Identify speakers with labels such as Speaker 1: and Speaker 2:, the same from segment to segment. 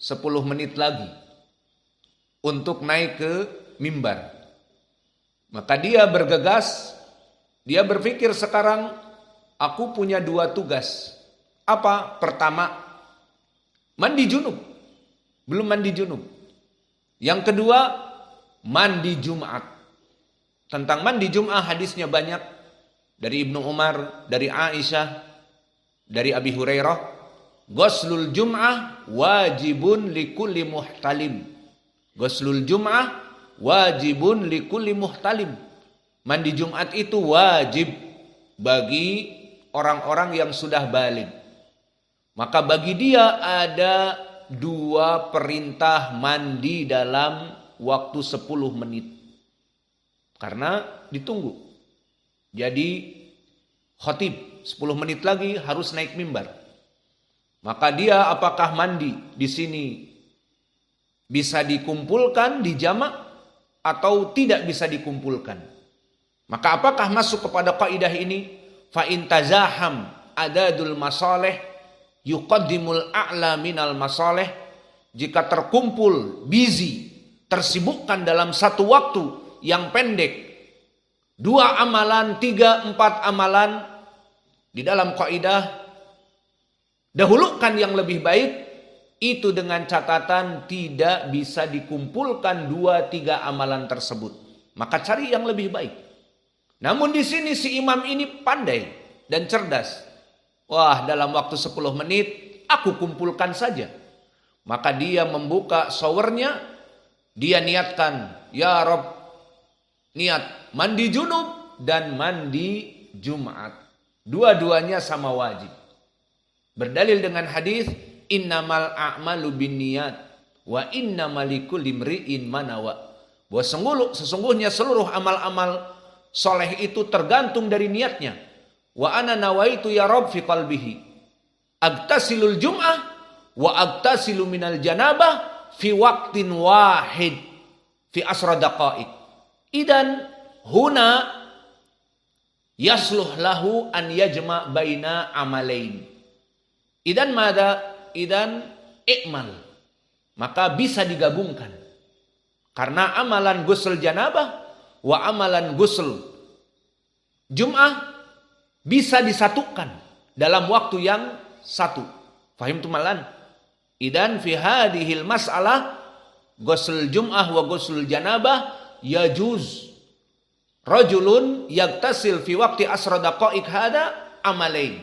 Speaker 1: 10 menit lagi untuk naik ke mimbar. Maka dia bergegas, dia berpikir sekarang aku punya 2 tugas. Apa? Pertama, mandi junub. Belum mandi junub. Yang kedua, mandi Jumat. Tentang mandi Jumat hadisnya banyak. Dari Ibnu Umar, dari Aisyah, dari Abi Hurairah. Ghuslul Jum'ah wajibun likulli muhtalim. Ghuslul Jum'ah wajibun likulli muhtalim. Mandi Jumat itu wajib bagi orang-orang yang sudah baligh. Maka bagi dia ada 2 perintah mandi dalam waktu 10 menit. Karena ditunggu. Jadi khatib 10 menit lagi harus naik mimbar. Maka dia apakah mandi di sini bisa dikumpulkan di jamak atau tidak bisa dikumpulkan? Maka apakah masuk kepada kaidah ini? Fa in tazaham adadul masalih yuqaddimul a'la minal masalih. Jika terkumpul, busy, tersibukkan dalam satu waktu yang pendek, 2 amalan, 3, 4 amalan, di dalam kaidah dahulukan yang lebih baik, itu dengan catatan tidak bisa dikumpulkan 2, 3 amalan tersebut. Maka cari yang lebih baik. Namun di sini si imam ini pandai dan cerdas. Wah, dalam waktu 10 menit aku kumpulkan saja. Maka dia membuka showernya, dia niatkan, ya Rob, niat mandi junub dan mandi Jumat. Dua-duanya sama wajib. Berdalil dengan hadis innamal a'malu binniyat wa innamal likulli imri'in ma nawa. Bahwa sesungguhnya seluruh amal-amal soleh itu tergantung dari niatnya. Wa ana nawaitu ya Rabb fi qalbihi agtasilul jum'ah wa agtasilu minal janabah fi waqtin wahid fi asra daqa'iq. Idan huna yasluh lahu an yajma' baina amalain. Idan mada? Idan ikmal. Maka bisa digabungkan. Karena amalan ghusl janabah wa amalan ghusl Jum'ah bisa disatukan dalam waktu yang satu. Fahim tumalan? Idan fi hadhil mas'alah ghusl Jum'ah wa ghusl janabah yajuz. Rajulun yagtasil fi waqti asra daqa'iq hada amalain.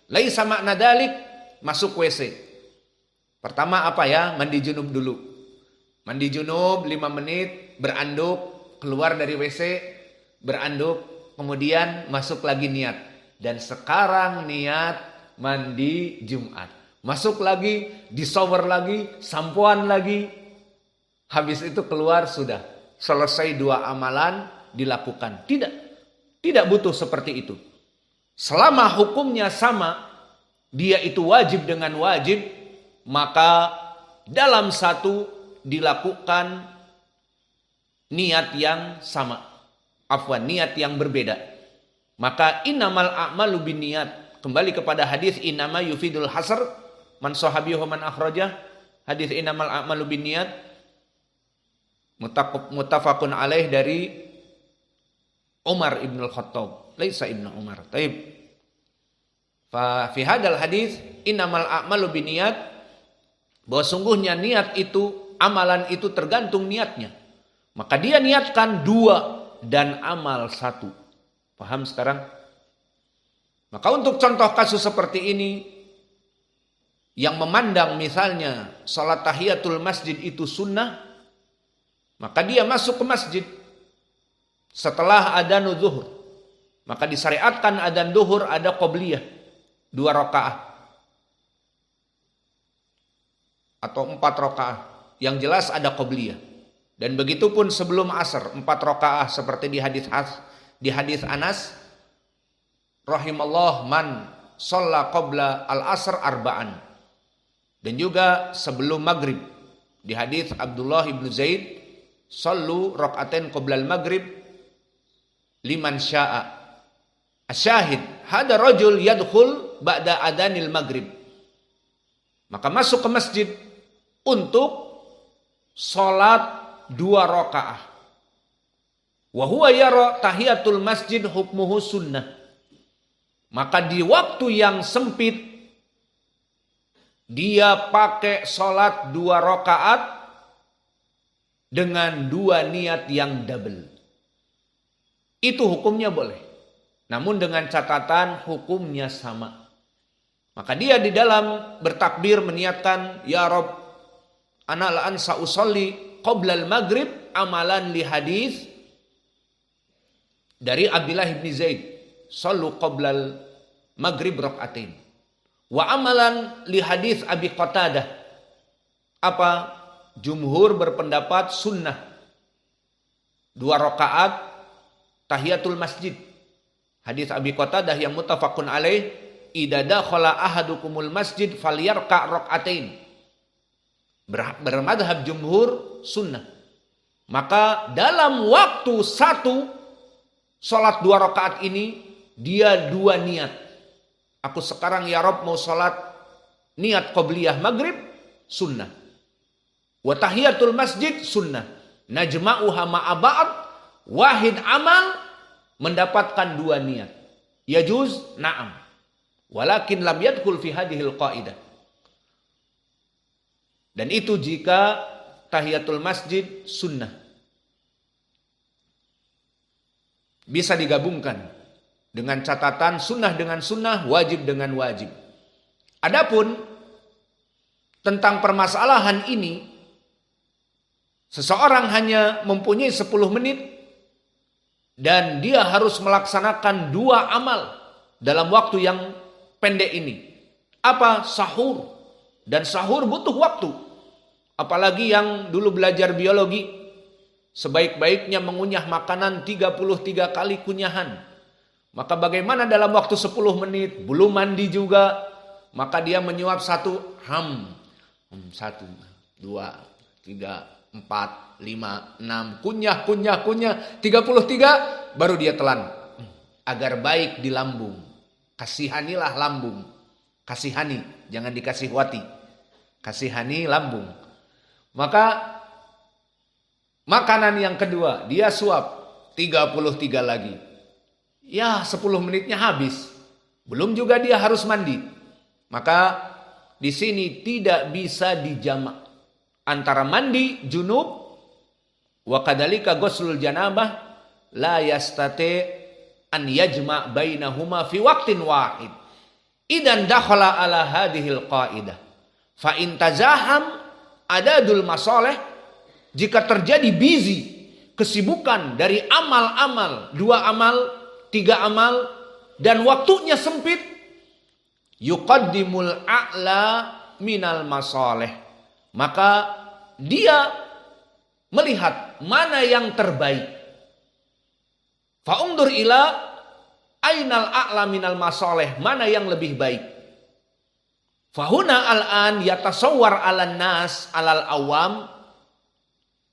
Speaker 1: Laisa makna dalik masuk WC. Pertama apa ya? Mandi junub dulu. Mandi junub 5 menit, beranduk, keluar dari WC, beranduk, kemudian masuk lagi niat. Dan sekarang niat mandi Jumat. Masuk lagi, di shower lagi, sampoan lagi. Habis itu keluar sudah. Selesai 2 amalan dilakukan. Tidak butuh seperti itu. Selama hukumnya sama, dia itu wajib dengan wajib, maka dalam satu dilakukan niat yang sama. Afwan, niat yang berbeda. Maka innamal a'malu binniyat. Kembali kepada hadis innama yufidul hasr man sahabihu man akhrajah. Hadis innamal a'malu binniyat muttafaqun alaih dari Umar ibn al-Khattab. Laisa ibn Umar. Taib. Fa fi hadal hadis innamal a'malu binniyat, bahwa sungguhnya niat itu, amalan itu tergantung niatnya. Maka dia niatkan 2 dan amal 1. Paham sekarang? Maka untuk contoh kasus seperti ini, yang memandang misalnya salat tahiyatul masjid itu sunnah, maka dia masuk ke masjid setelah adzan zuhur. Maka disyariatkan adzan zuhur ada qobliyah 2 rakaat atau 4 rakaat. Yang jelas ada qobliyah. Dan begitu pun sebelum asar 4 rakaat seperti di hadis Anas rahimallah man shalla qabla al-asr arba'an. Dan juga sebelum maghrib di hadis Abdullah ibn Zaid sallu rakaatain qabla al-maghrib liman syaa. Asyahid, hada rajul yadkhul ba'da adanil maghrib. Maka masuk ke masjid untuk sholat 2 rakaat. Wa huwa yara tahiyatul masjid hukmuhu sunnah. Maka di waktu yang sempit dia pakai sholat 2 rakaat dengan 2 niat yang double. Itu hukumnya boleh. Namun dengan catatan hukumnya sama. Maka dia di dalam bertakbir meniatkan, ya Rob, ana la'an sa'usolli qoblal maghrib amalan li hadis dari Abdullah bin Zaid. Sallu qoblal maghrib rak'atain. Wa amalan li hadis Abi Qatadah. Apa? Jumhur berpendapat sunnah 2 rakaat tahiyatul masjid. Hadis Abi Qatadah yang muttafaqun alaih, idza dakhala ahadukumul masjid falyarka' rak'atain. Bermadhab jumhur sunnah. Maka dalam waktu satu sholat 2 rakaat ini dia 2 niat. Aku sekarang ya Rob mau sholat niat qobliyah maghrib sunnah. Wa tahiyatul masjid sunnah. Najma'uha ma'aba'at wahid amal mendapatkan 2 niat. Yajuz na'am. Walakin lam yadkhul fi hadhil qaidah. Dan itu jika tahiyatul masjid sunnah. Bisa digabungkan dengan catatan sunnah dengan sunnah, wajib dengan wajib. Adapun tentang permasalahan ini, seseorang hanya mempunyai 10 menit dan dia harus melaksanakan 2 amal dalam waktu yang pendek ini. Apa? Sahur. Dan sahur butuh waktu. Apalagi yang dulu belajar biologi, sebaik-baiknya mengunyah makanan 33 kali kunyahan. Maka bagaimana dalam waktu 10 menit, belum mandi juga, maka dia menyuap 1, 1, 2, 3, 4, 5, 6, kunyah, 33, baru dia telan. Agar baik di lambung. Kasihanilah lambung. Kasihani, jangan dikasih wati. Kasihani lambung. Maka makanan yang kedua, dia suap 33 lagi. Ya 10 menitnya habis. Belum juga dia harus mandi. Maka di sini tidak bisa dijamak antara mandi junub wa kadzalika ghuslul janabah la yastati an yajma' bainahuma fi waqtin wahid. Idan dakhala ala hadhil qaidah. Fa in tazaham adadul masalih, jika terjadi busy, kesibukan dari amal-amal, 2 amal, 3 amal, dan waktunya sempit, yuqaddimul a'la minal masalih. Maka dia melihat mana yang terbaik. Fa'undur ila ainal a'la minal masalih, mana yang lebih baik. Fahuna al-an yatasawwar alan nas alal awam.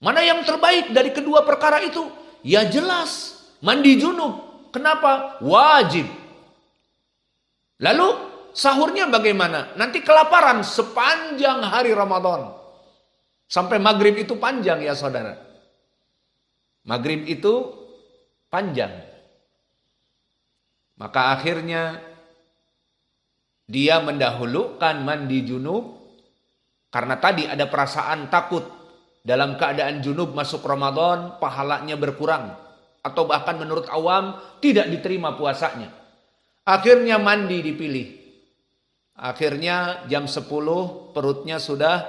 Speaker 1: Mana yang terbaik dari kedua perkara itu? Ya jelas, mandi junub. Kenapa? Wajib. Lalu sahurnya bagaimana? Nanti kelaparan sepanjang hari Ramadan. Sampai maghrib itu panjang ya saudara. Maghrib itu panjang. Maka akhirnya dia mendahulukan mandi junub karena tadi ada perasaan takut dalam keadaan junub masuk Ramadan pahalanya berkurang atau bahkan menurut awam tidak diterima puasanya. Akhirnya mandi dipilih. Akhirnya jam 10 perutnya sudah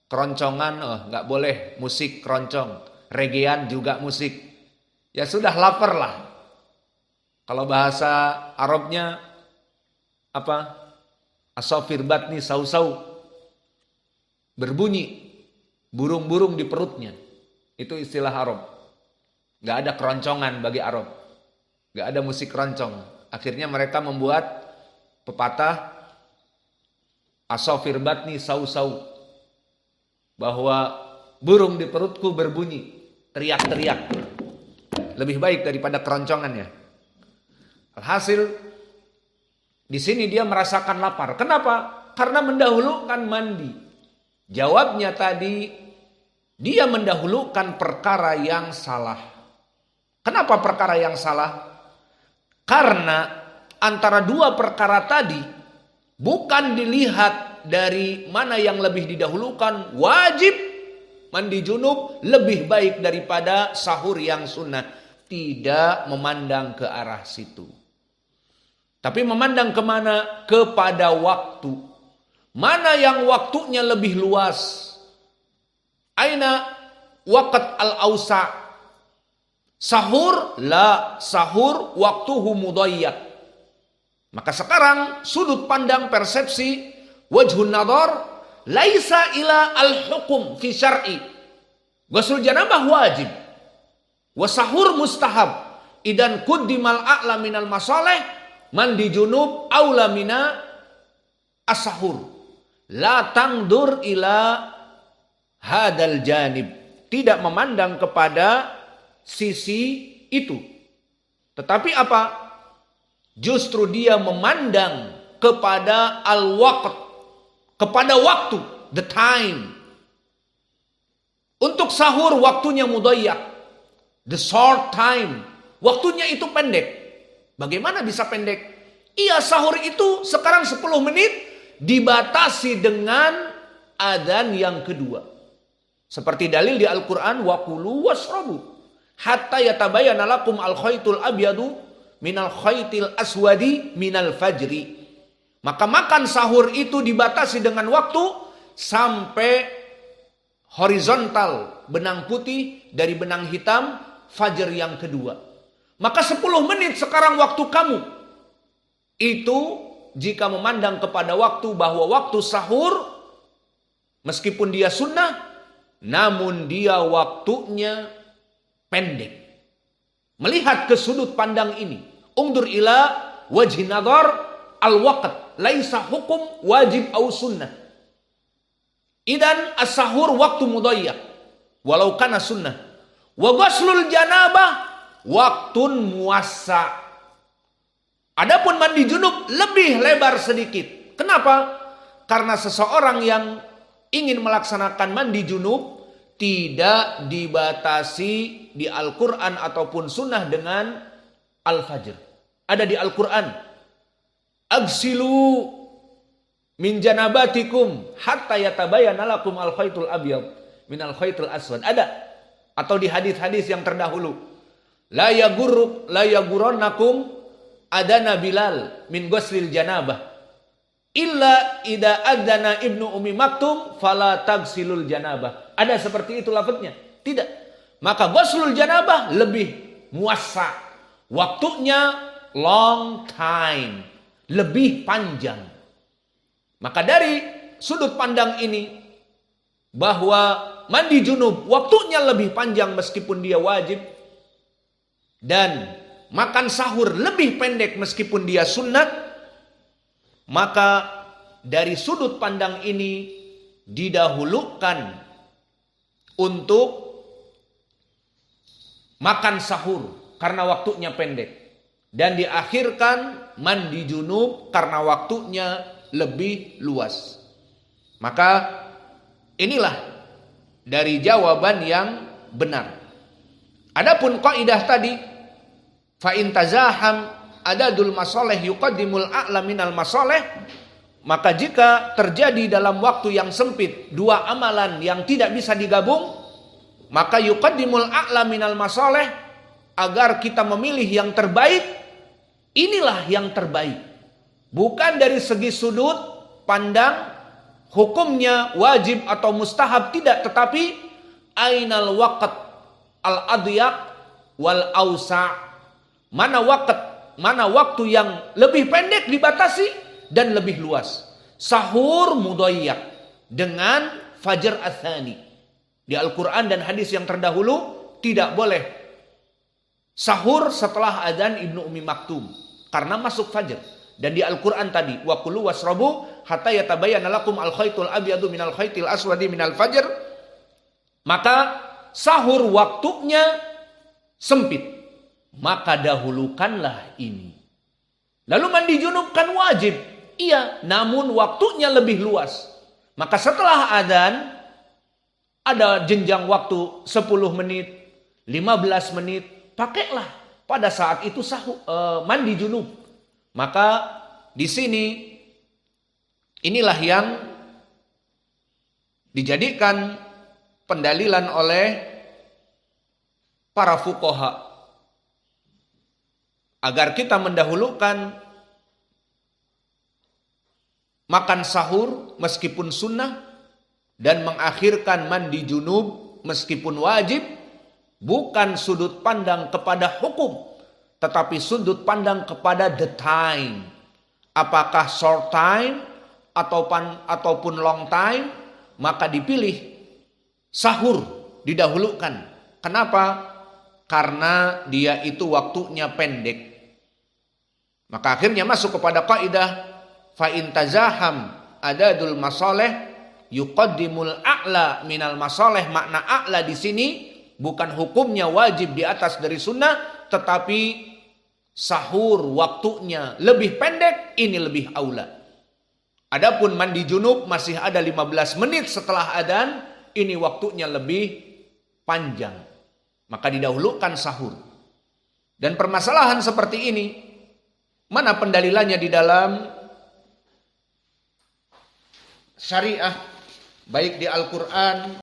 Speaker 1: keroncongan, nggak boleh musik keroncong, regean juga musik. Ya sudah lapar lah. Kalau bahasa Arabnya apa? Asafir batni sau-sau. Berbunyi burung-burung di perutnya. Itu istilah Arab. Gak ada keroncongan bagi Arab. Gak ada musik keroncong. Akhirnya mereka membuat pepatah asafir batni sau-sau. Bahwa burung di perutku berbunyi, teriak-teriak. Lebih baik daripada keroncongannya. Alhasil di sini dia merasakan lapar. Kenapa? Karena mendahulukan mandi. Jawabnya tadi, dia mendahulukan perkara yang salah. Kenapa perkara yang salah? Karena antara dua perkara tadi bukan dilihat dari mana yang lebih didahulukan. Wajib mandi junub lebih baik daripada sahur yang sunnah. Tidak memandang ke arah situ. Tapi memandang kemana? Kepada waktu. Mana yang waktunya lebih luas? Aina waqt al-awsa'. Sahur, la sahur waktuhu mudayyak. Maka sekarang sudut pandang persepsi wajhun nadhar laisa ila al-hukum fi syar'i. Ghusl janabah wajib. Wa sahur mustahab. Idan quddimal a'la minal masalih mandi junub aula mina as-sahur. La tangdur ila hadal janib. Tidak memandang kepada sisi itu. Tetapi apa? Justru dia memandang kepada al-waqt, kepada waktu, the time. Untuk sahur waktunya mudayyak, the short time. Waktunya itu pendek. Bagaimana bisa pendek? Iya, sahur itu sekarang 10 menit dibatasi dengan adzan yang kedua. Seperti dalil di Al-Qur'an, wa kulu washrabu hatta yatabayyana lakum al-khaytul abyadu minal khaytil aswadi minal fajri. Maka makan sahur itu dibatasi dengan waktu sampai horizontal, benang putih dari benang hitam fajar yang kedua. Maka 10 menit sekarang waktu kamu. Itu jika memandang kepada waktu bahwa waktu sahur meskipun dia sunnah, namun dia waktunya pendek. Melihat ke sudut pandang ini, ungdur ila wajhi nadhar al-waqt laisa hukum wajib au sunnah. Idan as-sahur waktu mudayyak walau kana sunnah. Wa ghuslul janabah waktun muwassa. Adapun mandi junub lebih lebar sedikit. Kenapa? Karena seseorang yang ingin melaksanakan mandi junub tidak dibatasi di Al-Quran ataupun sunnah dengan Al-Fajr. Ada di Al-Quran. Agsilu min janabatikum hatta yatabayyana lakum al-khaytul abyad min al-khaytul aswad. Ada. Atau di hadis-hadis yang terdahulu. La yagurannakum adana Bilal min ghuslil janabah. Illa ida adzana ibnu ummi maktum fala tagsilul janabah. Ada seperti itu lafadznya? Tidak. Maka ghuslul janabah lebih muassa. Waktunya long time. Lebih panjang. Maka dari sudut pandang ini bahwa mandi junub waktunya lebih panjang meskipun dia wajib. Dan makan sahur lebih pendek meskipun dia sunnah. Maka dari sudut pandang ini didahulukan untuk makan sahur karena waktunya pendek. Dan diakhirkan mandi junub karena waktunya lebih luas. Maka inilah dari jawaban yang benar. Adapun kaidah tadi, fa in tazaham adadul masalih yuqaddimul a'la minal masalih, maka jika terjadi dalam waktu yang sempit dua amalan yang tidak bisa digabung, maka yuqaddimul a'la minal masalih, agar kita memilih yang terbaik. Inilah yang terbaik. Bukan dari segi sudut pandang hukumnya wajib atau mustahab, tidak, tetapi ainal waqt al-adyaq wal ausa'. Mana waktu yang lebih pendek dibatasi dan lebih luas. Sahur mudayyak dengan fajar atsani. Di Al-Quran dan hadis yang terdahulu tidak boleh sahur setelah adzan Ibnu Ummi Maktum karena masuk fajar. Dan di Al-Quran tadi, wa kulu washrabu hatta yatabayyana lakum al-khaytul abyadu minal khaytil aswadi minal fajr. Maka sahur waktunya sempit. Maka dahulukanlah ini. Lalu mandi junub kan wajib. Iya, namun waktunya lebih luas. Maka setelah adzan ada jenjang waktu 10 menit, 15 menit, pakailah pada saat itu mandi junub. Maka di sini inilah yang dijadikan pendalilan oleh para fuqaha agar kita mendahulukan makan sahur meskipun sunnah dan mengakhirkan mandi junub meskipun wajib, bukan sudut pandang kepada hukum, tetapi sudut pandang kepada the time. Apakah short time ataupun long time, maka dipilih sahur didahulukan. Kenapa? Karena dia itu waktunya pendek. Maka akhirnya masuk kepada kaidah fa in tazaham adadul masalih yuqaddimul a'la minal masalih. Makna a'la di sini bukan hukumnya wajib di atas dari sunnah, tetapi sahur waktunya lebih pendek, ini lebih aula. Adapun mandi junub masih ada 15 menit setelah adzan, ini waktunya lebih panjang. Maka didahulukan sahur. Dan permasalahan seperti ini, mana pendalilannya di dalam syariah, baik di Al-Quran